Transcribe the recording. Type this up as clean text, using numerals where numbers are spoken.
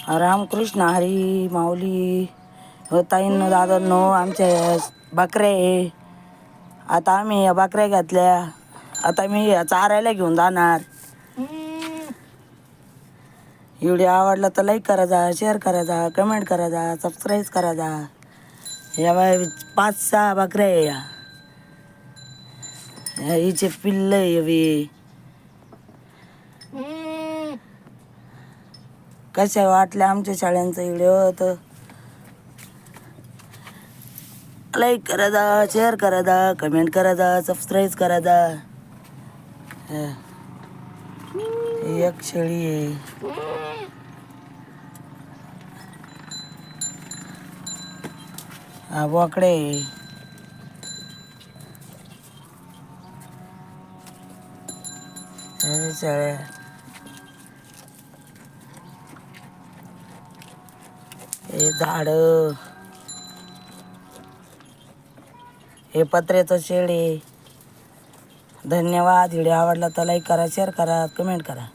रामकृष्ण हरी माऊली हो ताईंनो दादांनो आमच्या बकऱ्या आहे. आता आम्ही या बकऱ्या घातल्या. आता मी या चारायला घेऊन जाणार. व्हिडिओ आवडला तर लाईक करायचा, शेअर करायचा, कमेंट करायचा, सबस्क्राईब करायचा. या बाय 5-6 बकऱ्या आहे या. हिचे पिल्ल हवी. कशा वाटल्या आमच्या शाळांचा व्हिडिओ तर लाईक करायचा, शेअर करायचा, कमेंट करायचा, सबस्क्राईब करायचा. एक शेळी आहे. हा बोकडे आहे. शेळ्या हे झाड, हे पत्र्याचं शेड आहे. धन्यवाद. व्हिडिओ आवडला तर लाईक करा, शेअर करा, कमेंट करा.